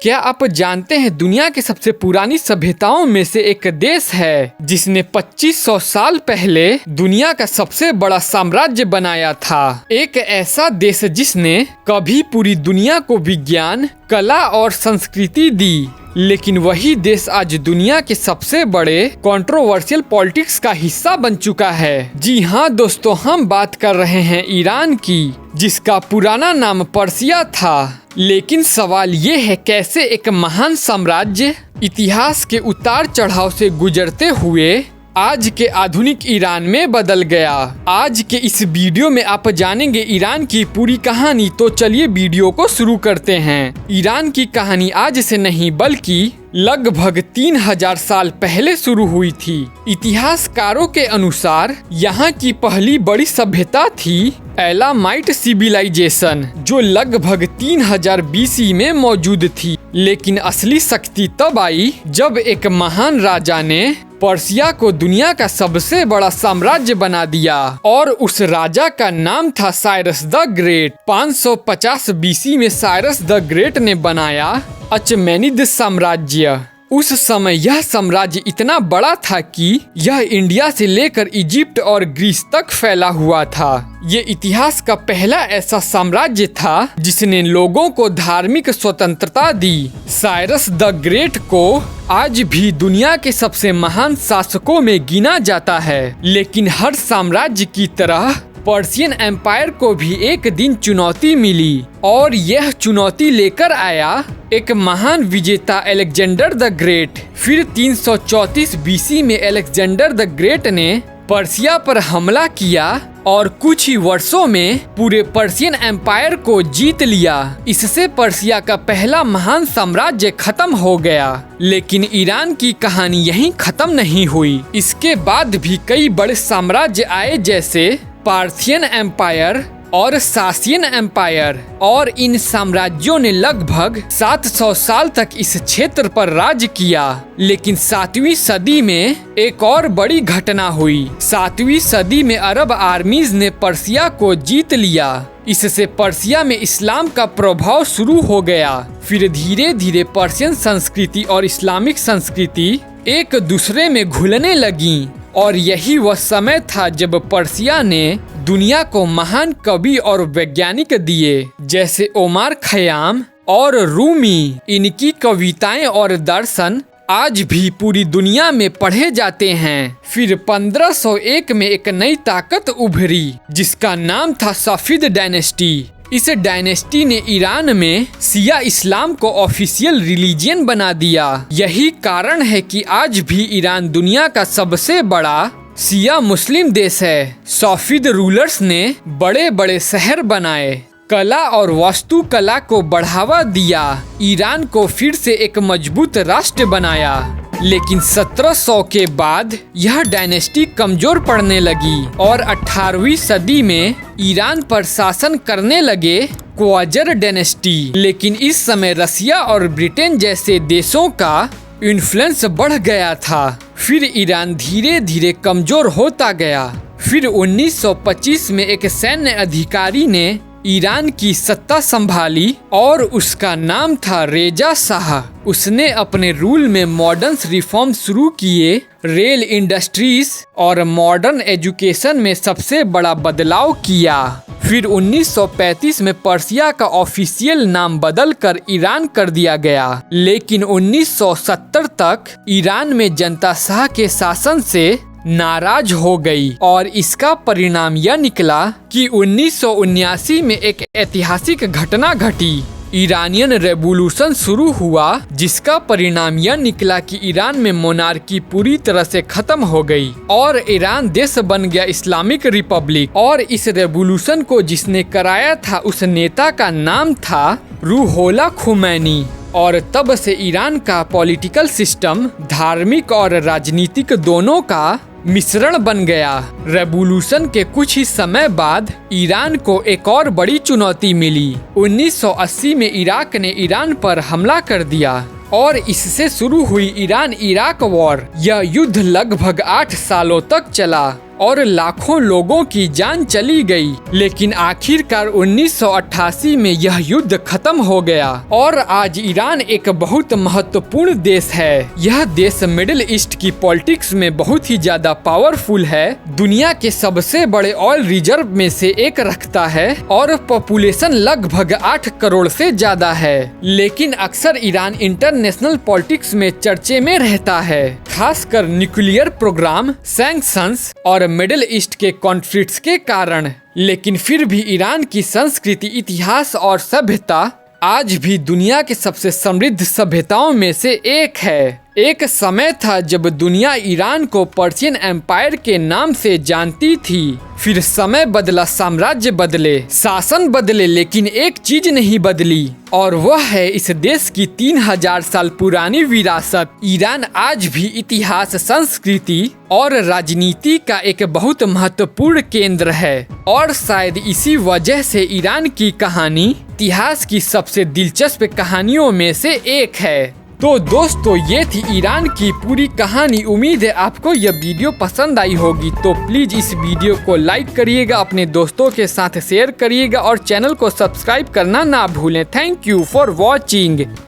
क्या आप जानते हैं दुनिया के सबसे पुरानी सभ्यताओं में से एक देश है जिसने 2500 साल पहले दुनिया का सबसे बड़ा साम्राज्य बनाया था। एक ऐसा देश जिसने कभी पूरी दुनिया को विज्ञान, कला और संस्कृति दी, लेकिन वही देश आज दुनिया के सबसे बड़े कंट्रोवर्शियल पॉलिटिक्स का हिस्सा बन चुका है। जी हाँ दोस्तों, हम बात कर रहे हैं ईरान की, जिसका पुराना नाम पर्सिया था। लेकिन सवाल ये है, कैसे एक महान साम्राज्य इतिहास के उतार चढ़ाव से गुजरते हुए आज के आधुनिक ईरान में बदल गया। आज के इस वीडियो में आप जानेंगे ईरान की पूरी कहानी। तो चलिए वीडियो को शुरू करते हैं। ईरान की कहानी आज से नहीं बल्कि लगभग 3000 साल पहले शुरू हुई थी। इतिहासकारों के अनुसार यहाँ की पहली बड़ी सभ्यता थी एलामाइट सिविलाइजेशन, जो लगभग 3000 BC में मौजूद थी। लेकिन असली शक्ति तब आई जब एक महान राजा ने पर्सिया को दुनिया का सबसे बड़ा साम्राज्य बना दिया, और उस राजा का नाम था साइरस द ग्रेट। 550 BC में साइरस द ग्रेट ने बनाया अचमेनिद साम्राज्य। उस समय यह साम्राज्य इतना बड़ा था कि यह इंडिया से लेकर इजिप्ट और ग्रीस तक फैला हुआ था। ये इतिहास का पहला ऐसा साम्राज्य था जिसने लोगों को धार्मिक स्वतंत्रता दी। साइरस द ग्रेट को आज भी दुनिया के सबसे महान शासकों में गिना जाता है। लेकिन हर साम्राज्य की तरह पर्शियन एम्पायर को भी एक दिन चुनौती मिली, और यह चुनौती लेकर आया एक महान विजेता अलेक्जेंडर द ग्रेट। फिर 334 BC में अलेक्जेंडर द ग्रेट ने पर्सिया पर हमला किया और कुछ ही वर्षों में पूरे पर्शियन एम्पायर को जीत लिया। इससे पर्सिया का पहला महान साम्राज्य खत्म हो गया। लेकिन ईरान की कहानी यहीं खत्म नहीं हुई। इसके बाद भी कई बड़े साम्राज्य आए, जैसे पार्थियन एम्पायर और सासियन एम्पायर, और इन साम्राज्यों ने लगभग 700 साल तक इस क्षेत्र पर राज किया। लेकिन 7वीं सदी में एक और बड़ी घटना हुई। 7वीं सदी में अरब आर्मीज ने पर्सिया को जीत लिया। इससे पर्सिया में इस्लाम का प्रभाव शुरू हो गया। फिर धीरे धीरे पर्शियन संस्कृति और इस्लामिक संस्कृति एक दूसरे में घुलने लगी, और यही वह समय था जब पर्सिया ने दुनिया को महान कवि और वैज्ञानिक दिए, जैसे ओमर खयाम और रूमी। इनकी कविताएं और दर्शन आज भी पूरी दुनिया में पढ़े जाते हैं। फिर 1501 में एक नई ताकत उभरी जिसका नाम था सफीद डायनेस्टी। इस डायनेस्टी ने ईरान में शिया इस्लाम को ऑफिशियल रिलीजियन बना दिया। यही कारण है कि आज भी ईरान दुनिया का सबसे बड़ा शिया मुस्लिम देश है। सफीद रूलर्स ने बड़े बड़े शहर बनाए, कला और वास्तुकला को बढ़ावा दिया, ईरान को फिर से एक मजबूत राष्ट्र बनाया। लेकिन 1700 के बाद यह डायनेस्टी कमजोर पड़ने लगी और 18वीं सदी में ईरान पर शासन करने लगे ख्वाजर डायनेस्टी। लेकिन इस समय रसिया और ब्रिटेन जैसे देशों का इन्फ्लुएंस बढ़ गया था। फिर ईरान धीरे धीरे कमजोर होता गया। फिर 1925 में एक सैन्य अधिकारी ने ईरान की सत्ता संभाली और उसका नाम था रेजा शाह। उसने अपने रूल में मॉडर्न रिफॉर्म शुरू किए, रेल इंडस्ट्रीज और मॉडर्न एजुकेशन में सबसे बड़ा बदलाव किया। फिर 1935 में पर्सिया का ऑफिशियल नाम बदलकर ईरान कर दिया गया। लेकिन 1970 तक ईरान में जनता शाह के शासन से नाराज हो गई, और इसका परिणाम यह निकला कि 1979 में एक ऐतिहासिक घटना घटी। ईरानियन रेवोल्यूशन शुरू हुआ, जिसका परिणाम यह निकला कि ईरान में मोनार्की पूरी तरह से खत्म हो गई और ईरान देश बन गया इस्लामिक रिपब्लिक। और इस रेवोल्यूशन को जिसने कराया था उस नेता का नाम था रूहोल्लाह खुमैनी। और तब से ईरान का पॉलिटिकल सिस्टम धार्मिक और राजनीतिक दोनों का मिश्रण बन गया। रेवोल्यूशन के कुछ ही समय बाद ईरान को एक और बड़ी चुनौती मिली। 1980 में इराक ने ईरान पर हमला कर दिया और इससे शुरू हुई ईरान इराक वॉर। यह युद्ध लगभग 8 सालों तक चला और लाखों लोगों की जान चली गई। लेकिन आखिरकार 1988 में यह युद्ध खत्म हो गया और आज ईरान एक बहुत महत्वपूर्ण देश है। यह देश मिडिल ईस्ट की पॉलिटिक्स में बहुत ही ज्यादा पावरफुल है, दुनिया के सबसे बड़े ऑयल रिजर्व में से एक रखता है और पॉपुलेशन लगभग 8 करोड़ से ज्यादा है। लेकिन अक्सर ईरान इंटरनेशनल पॉलिटिक्स में चर्चे में रहता है, खासकर न्यूक्लियर प्रोग्राम, सैंक्शंस और मिडिल ईस्ट के कॉन्फ्लिक्ट्स के कारण। लेकिन फिर भी ईरान की संस्कृति, इतिहास और सभ्यता आज भी दुनिया के सबसे समृद्ध सभ्यताओं में से एक है। एक समय था जब दुनिया ईरान को पर्शियन एम्पायर के नाम से जानती थी। फिर समय बदला, साम्राज्य बदले, शासन बदले, लेकिन एक चीज नहीं बदली और वह है इस देश की 3000 साल पुरानी विरासत। ईरान आज भी इतिहास, संस्कृति और राजनीति का एक बहुत महत्वपूर्ण केंद्र है और शायद इसी वजह से ईरान की कहानी इतिहास की सबसे दिलचस्प कहानियों में से एक है। तो दोस्तों, ये थी ईरान की पूरी कहानी। उम्मीद है आपको यह वीडियो पसंद आई होगी। तो प्लीज इस वीडियो को लाइक करिएगा, अपने दोस्तों के साथ शेयर करिएगा और चैनल को सब्सक्राइब करना ना भूलें। Thank you for watching.